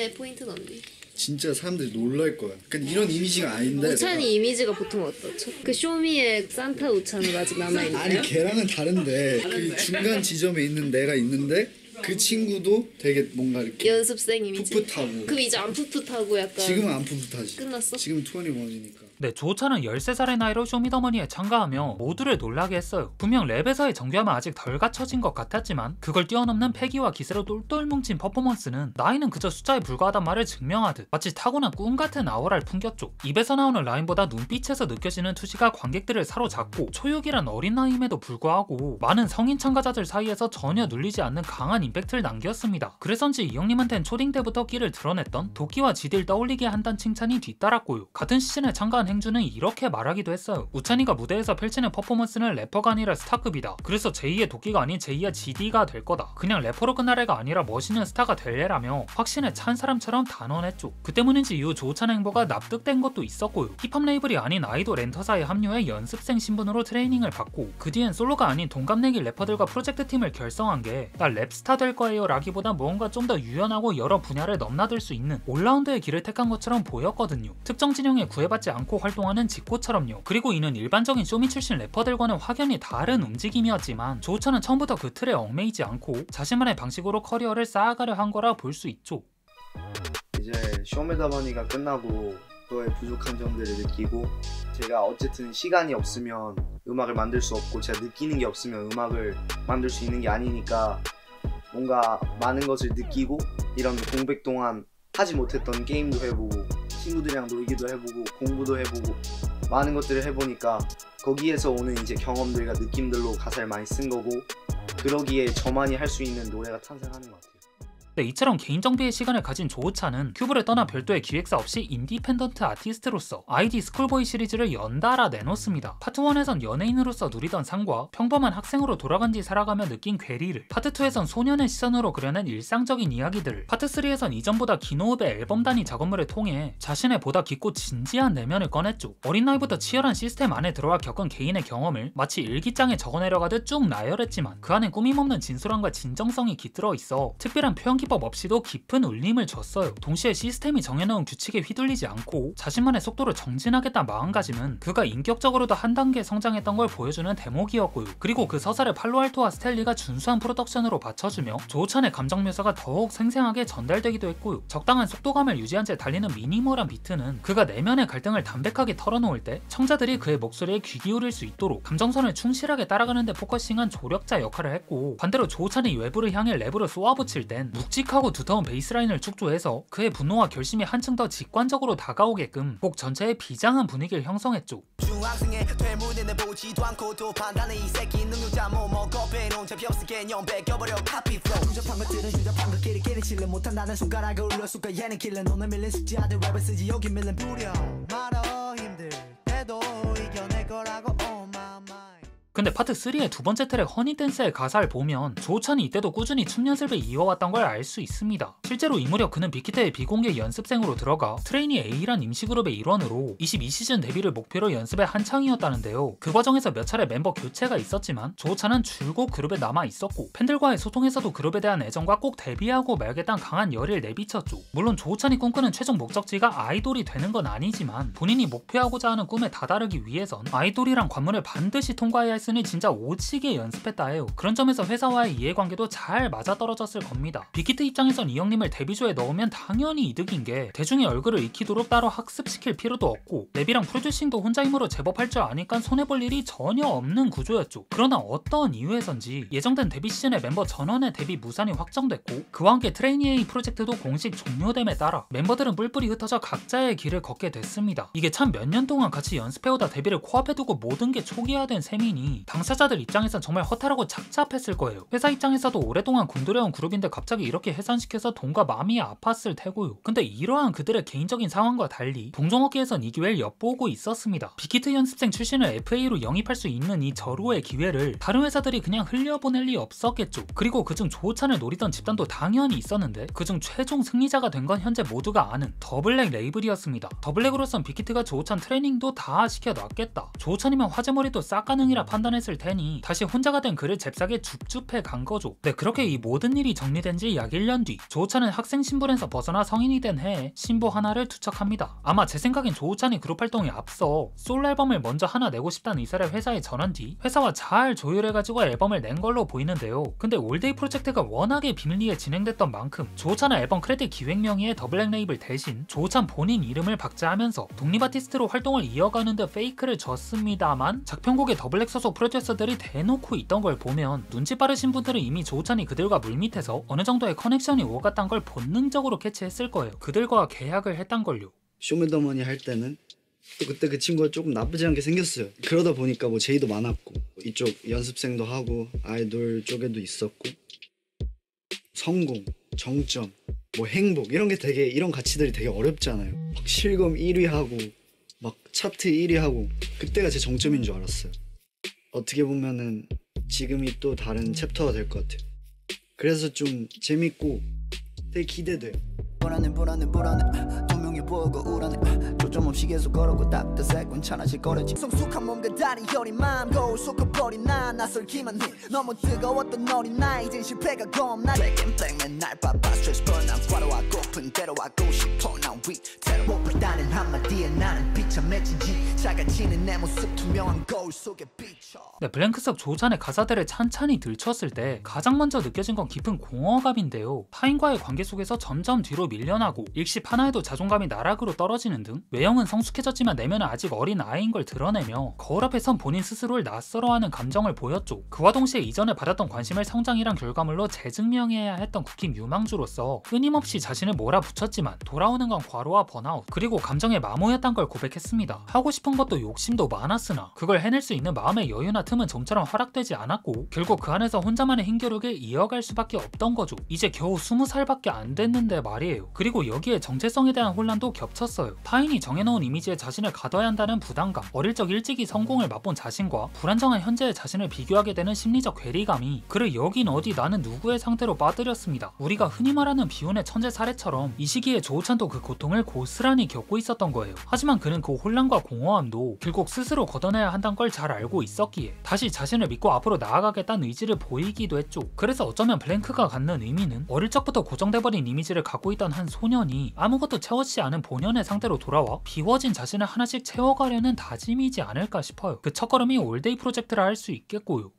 오찬의 포인트는 언니? 진짜 사람들이 놀랄 거야. 그러니까 이런 이미지가 아닌데. 오찬이 내가... 이미지가 보통 어떻죠? 그 쇼미의 산타 오찬은 아직 남아있나요? 아니 걔랑은 다른데 그 중간 지점에 있는 내가 있는데 그 친구도 되게 뭔가 이렇게 연습생 이미지? 풋풋하고. 그럼 이제 안 풋풋하고 약간 지금은 안 풋풋하지. 끝났어? 지금 21이니까. 네, 조찬은 13살의 나이로 쇼미더머니에 참가하며 모두를 놀라게 했어요. 분명 랩에서의 정교함은 아직 덜 갖춰진 것 같았지만 그걸 뛰어넘는 패기와 기세로 똘똘 뭉친 퍼포먼스는 나이는 그저 숫자에 불과하단 말을 증명하듯 마치 타고난 꿈같은 아우라를 풍겼죠. 입에서 나오는 라인보다 눈빛에서 느껴지는 투시가 관객들을 사로잡고 초육이란 어린 나이임에도 불구하고 많은 성인 참가자들 사이에서 전혀 눌리지 않는 강한 임팩트를 남겼습니다. 그래서인지 이 형님한텐 초딩 때부터 끼를 드러냈던 도끼와 지디를 떠올리게 한다는 칭찬이 뒤따랐고요. 같은 시즌에 참가한 행주는 이렇게 말하기도 했어요. 우찬이가 무대에서 펼치는 퍼포먼스는 래퍼가 아니라 스타급이다. 그래서 제2의 도끼가 아닌 제2의 GD가 될 거다. 그냥 래퍼로 끝날 애가 아니라 멋있는 스타가 될 애라며 확신에 찬 사람처럼 단언했죠. 그 때문인지 이후 조찬 행보가 납득된 것도 있었고요. 힙합 레이블이 아닌 아이돌 엔터사에 합류해 연습생 신분으로 트레이닝을 받고 그 뒤엔 솔로가 아닌 동갑내기 래퍼들과 프로젝트 팀을 결성한 게 나 랩스타 될 거예요 라기보다 무언가 좀 더 유연하고 여러 분야를 넘나들 수 있는 올라운드의 길을 택한 것처럼 보였거든요. 특정 진영에 구애받지 않고 활동하는 지코처럼요. 그리고 이는 일반적인 쇼미 출신 래퍼들과는 확연히 다른 움직임이었지만 조찬은 처음부터 그 틀에 얽매이지 않고 자신만의 방식으로 커리어를 쌓아가려 한 거라 볼 수 있죠. 이제 쇼미더머니가 끝나고 저의 부족한 점들을 느끼고 제가 어쨌든 시간이 없으면 음악을 만들 수 없고 제가 느끼는 게 없으면 음악을 만들 수 있는 게 아니니까 뭔가 많은 것을 느끼고 이런 공백 동안 하지 못했던 게임도 해보고 친구들이랑 놀기도 해보고 공부도 해보고 많은 것들을 해보니까 거기에서 오는 이제 경험들과 느낌들로 가사를 많이 쓴 거고 그러기에 저만이 할 수 있는 노래가 탄생하는 것 같아요. 네, 이처럼 개인 정비의 시간을 가진 조우찬은 큐브를 떠나 별도의 기획사 없이 인디펜던트 아티스트로서 아이디 스쿨보이 시리즈를 연달아 내놓습니다. 파트 1에선 연예인으로서 누리던 상과 평범한 학생으로 돌아간 뒤 살아가며 느낀 괴리를, 파트 2에선 소년의 시선으로 그려낸 일상적인 이야기들을, 파트 3에선 이전보다 긴 호흡의 앨범 단위 작업물을 통해 자신의 보다 깊고 진지한 내면을 꺼냈죠. 어린 나이부터 치열한 시스템 안에 들어와 겪은 개인의 경험을 마치 일기장에 적어내려가듯 쭉 나열했지만 그 안엔 꾸밈없는 진솔함과 진정성이 깃들어 있어 특별한 표현 기법 없이도 깊은 울림을 줬어요. 동시에 시스템이 정해놓은 규칙에 휘둘리지 않고 자신만의 속도로 정진하겠다는 마음가짐은 그가 인격적으로도 한 단계 성장했던 걸 보여주는 대목이었고요. 그리고 그 서사를 팔로알토와 스텔리가 준수한 프로덕션으로 받쳐주며 조우찬의 감정 묘사가 더욱 생생하게 전달되기도 했고요. 적당한 속도감을 유지한 채 달리는 미니멀한 비트는 그가 내면의 갈등을 담백하게 털어놓을 때 청자들이 그의 목소리에 귀 기울일 수 있도록 감정선을 충실하게 따라가는 데 포커싱한 조력자 역할을 했고, 반대로 조우찬이 외부를 향해 랩으로 쏘아붙일 땐 묵직하고 두터운 베이스라인을 축조해서 그의 분노와 결심이 한층 더 직관적으로 다가오게끔 곡 전체의 비장한 분위기를 형성했죠. 근데 파트 3의 두 번째 트랙 허니댄스의 가사를 보면 조우찬이 이때도 꾸준히 춤 연습을 이어왔던 걸 알 수 있습니다. 실제로 이 무렵 그는 빅히트의 비공개 연습생으로 들어가 트레이니 A란 임시그룹의 일원으로 22시즌 데뷔를 목표로 연습에 한창이었다는데요. 그 과정에서 몇 차례 멤버 교체가 있었지만 조우찬은 줄곧 그룹에 남아있었고 팬들과의 소통에서도 그룹에 대한 애정과 꼭 데뷔하고 말겠다는 강한 열의를 내비쳤죠. 물론 조우찬이 꿈꾸는 최종 목적지가 아이돌이 되는 건 아니지만 본인이 목표하고자 하는 꿈에 다다르기 위해선 아이돌이란 관문을 반드시 통과해야 할 는 진짜 오지게 연습했다 해요. 그런 점에서 회사와의 이해관계도 잘 맞아떨어졌을 겁니다. 빅히트 입장에선 이 형님을 데뷔조에 넣으면 당연히 이득인 게 대중의 얼굴을 익히도록 따로 학습시킬 필요도 없고 랩이랑 프로듀싱도 혼자 힘으로 제법 할 줄 아니까 손해볼 일이 전혀 없는 구조였죠. 그러나 어떤 이유에선지 예정된 데뷔 시즌의 멤버 전원의 데뷔 무산이 확정됐고 그와 함께 트레이니 A 프로젝트도 공식 종료됨에 따라 멤버들은 뿔뿔이 흩어져 각자의 길을 걷게 됐습니다. 이게 참 몇 년 동안 같이 연습해오다 데뷔를 코앞에 두고 모든 게 초기화된 셈이니 당사자들 입장에선 정말 허탈하고 착잡했을 거예요. 회사 입장에서도 오랫동안 굶주려온 그룹인데 갑자기 이렇게 해산시켜서 돈과 마음이 아팠을 테고요. 근데 이러한 그들의 개인적인 상황과 달리 동종업계에선 이 기회를 엿보고 있었습니다. 빅히트 연습생 출신을 FA로 영입할 수 있는 이 절호의 기회를 다른 회사들이 그냥 흘려보낼 리 없었겠죠. 그리고 그중 조우찬을 노리던 집단도 당연히 있었는데 그중 최종 승리자가 된 건 현재 모두가 아는 더블랙 레이블이었습니다. 더블랙으로선 빅히트가 조우찬 트레이닝도 다 시켜놨겠다. 조우찬이면 화제머리도 싹가능이라 판단 판단했을 테니 다시 혼자가 된 그를 잽싸게 줍줍해 간 거죠. 네, 그렇게 이 모든 일이 정리된 지 약 1년 뒤 조우찬은 학생 신분에서 벗어나 성인이 된 해에 신보 하나를 투척합니다. 아마 제 생각엔 조우찬이 그룹 활동에 앞서 솔로 앨범을 먼저 하나 내고 싶다는 의사를 회사에 전한 뒤 회사와 잘 조율해가지고 앨범을 낸 걸로 보이는데요. 근데 올데이 프로젝트가 워낙에 비밀리에 진행됐던 만큼 조우찬은 앨범 크레딧 기획 명의의 더 블랙 레이블 대신 조우찬 본인 이름을 박제하면서 독립 아티스트로 활동을 이어가는 데 페이크를 줬습니다만, 작편곡에 더 블랙 소속 프로듀서들이 대놓고 있던 걸 보면 눈치 빠르신 분들은 이미 조우찬이 그들과 물밑에서 어느 정도의 커넥션이 오갔단 걸 본능적으로 캐치했을 거예요. 그들과 계약을 했단걸요. 쇼미더머니 할 때는 또 그때 그 친구가 조금 나쁘지 않게 생겼어요. 그러다 보니까 뭐 제의도 많았고 이쪽 연습생도 하고 아이돌 쪽에도 있었고, 성공, 정점, 뭐 행복 이런 게 되게, 이런 가치들이 되게 어렵잖아요. 막 실검 1위 하고 막 차트 1위 하고, 그때가 제 정점인 줄 알았어요. 어떻게 보면은 지금이 또 다른 챕터가 될 것 같아요. 그래서 좀 재밌고 되게 기대돼요. 불안해 두 명이 보고 우울하네. 조점 없이 계속 걸었고 답답해 괜찮아질 거랬지. 성숙한 몸과 다리 여린 마음 거울 쏟아버린 나 낯설기만 해. 너무 뜨거웠던 어린 나 이젠 실패가 겁나. 맨날 날 바빠 스트레스 뻔한 과로하고픈 대로 하고 싶어. 난 위태로 못 봤다는 한마디에 나는 비참해지지. 작아지는 내 모습 투명한 거울 속에 비춰. 네, 블랭크 속 조우찬의 가사들을 찬찬히 들추었을 때 가장 먼저 느껴진 건 깊은 공허감인데요. 타인과의 관계 속에서 점점 뒤로 밀려나고 일십 하나에도 자존감이 나락으로 떨어지는 등 외형은 성숙해졌지만 내면은 아직 어린 아이인 걸 드러내며 거울 앞에 선 본인 스스로를 낯설어하는 감정을 보였죠. 그와 동시에 이전에 받았던 관심을 성장이란 결과물로 재증명해야 했던 국힘 유망주로서 끊임없이 자신을 몰아붙였지만 돌아오는 건 과로와 번아웃 그리고 감정의 마모였단 걸 고백했습니다. 하고 싶은 것도 욕심도 많았으나 그걸 해낼 수 있는 마음의 여유나 틈은 좀처럼 허락되지 않았고 결국 그 안에서 혼자만의 힘겨루기를 이어갈 수밖에 없던 거죠. 이제 겨우 20살밖에 안 됐는데 말이에요. 그리고 여기에 정체성에 대한 혼란도 겹쳤어요. 타인이 정해놓은 이미지에 자신을 가둬야 한다는 부담감, 어릴 적 일찍이 성공을 맛본 자신과 불안정한 현재의 자신을 비교하게 되는 심리적 괴리감이 그를 여긴 어디 나는 누구의 상태로 빠뜨렸습니다. 우리가 흔히 말하는 비혼의 천재 사례처럼 이 시기에 조우찬도 그 고통을 고스란히 겪고 있었던 거예요. 하지만 그는 그 혼란과 공허함도 결국 스스로 걷어내야 한다는 걸 잘 알고 있었기에 다시 자신을 믿고 앞으로 나아가겠다는 의지를 보이기도 했죠. 그래서 어쩌면 블랭크가 갖는 의미는 어릴 적부터 고정돼버린 이미지를 갖고 있던 한 소년이 아무것도 채워지지 않은 본연의 상태로 돌아와 비워진 자신을 하나씩 채워가려는 다짐이지 않을까 싶어요. 그 첫걸음이 올데이 프로젝트라 할 수 있겠고요.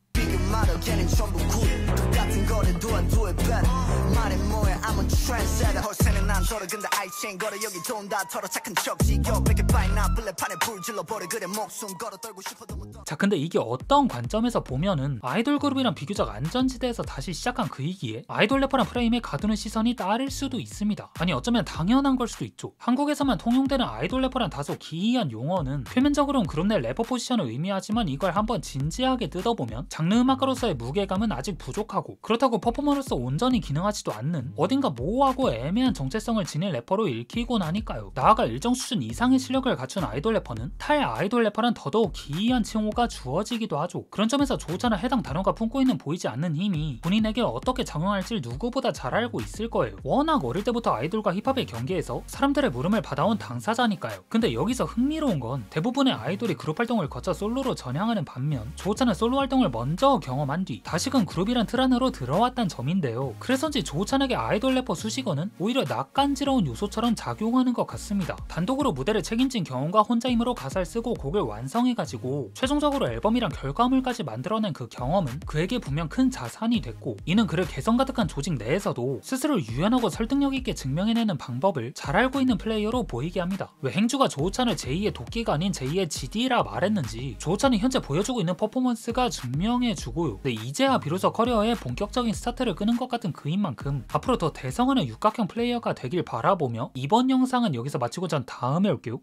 자, 근데 이게 어떤 관점에서 보면은 아이돌 그룹이란 비교적 안전지대에서 다시 시작한 그이기에 아이돌 래퍼란 프레임에 가두는 시선이 따를 수도 있습니다. 아니 어쩌면 당연한 걸 수도 있죠. 한국에서만 통용되는 아이돌 래퍼란 다소 기이한 용어는 표면적으로는 그룹 내 래퍼 포지션을 의미하지만 이걸 한번 진지하게 뜯어보면 장르 음악가로서의 무게감은 아직 부족하고 그렇다고 퍼포머로서 온전히 기능하지도 않는 어딘가 모호하고 애매한 정체성을 지닌 래퍼로 읽히곤 하니까요. 나아가 일정 수준 이상의 실력을 갖춘 아이돌 래퍼는 탈 아이돌 래퍼란 더더욱 기이한 칭호가 주어지기도 하죠. 그런 점에서 조우찬은 해당 단어가 품고 있는 보이지 않는 힘이 본인에게 어떻게 작용할지 누구보다 잘 알고 있을 거예요. 워낙 어릴 때부터 아이돌과 힙합의 경계에서 사람들의 물음을 받아온 당사자니까요. 근데 여기서 흥미로운 건 대부분의 아이돌이 그룹 활동을 거쳐 솔로로 전향하는 반면 조우찬은 솔로 활동을 먼저 경험한 뒤 다시금 그룹이란 틀 안으로 들어왔단 점인데요. 그래서인지 조우찬에게 아이돌 래퍼 수식어는 오히려 낯간지러운 요소처럼 작용하는 것 같습니다. 단독으로 무대를 책임진 경험과 혼자 힘으로 가사를 쓰고 곡을 완성해가지고 최종적으로 앨범이란 결과물까지 만들어낸 그 경험은 그에게 분명 큰 자산이 됐고 이는 그를 개성 가득한 조직 내에서도 스스로를 유연하고 설득력 있게 증명해내는 방법을 잘 알고 있는 플레이어로 보이게 합니다. 왜 행주가 조우찬을 제2의 도끼가 아닌 제2의 GD라 말했는지 조우찬이 현재 보여주고 있는 퍼포먼스가 증명해주고요. 근데 이제야 비로소 커리어에 본격적인 스타트를 끄는 것 같은 그인 만큼 앞으로 더 대성하는 육각형 플레이어가 되길 바라보며 이번 영상은 여기서 마치고 전 다음에 올게요.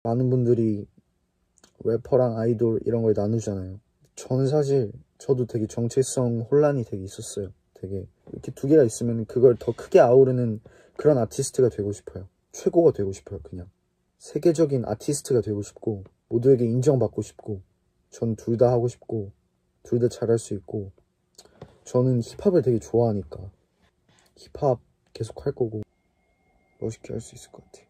많은 분들이 래퍼랑 아이돌 이런 걸 나누잖아요. 저는 사실 저도 되게 정체성 혼란이 되게 있었어요. 되게 이렇게 두 개가 있으면 그걸 더 크게 아우르는 그런 아티스트가 되고 싶어요. 최고가 되고 싶어요. 그냥 세계적인 아티스트가 되고 싶고 모두에게 인정받고 싶고 전 둘 다 하고 싶고 둘 다 잘할 수 있고 저는 힙합을 되게 좋아하니까 힙합 계속 할 거고 멋있게 할 수 있을 것 같아요.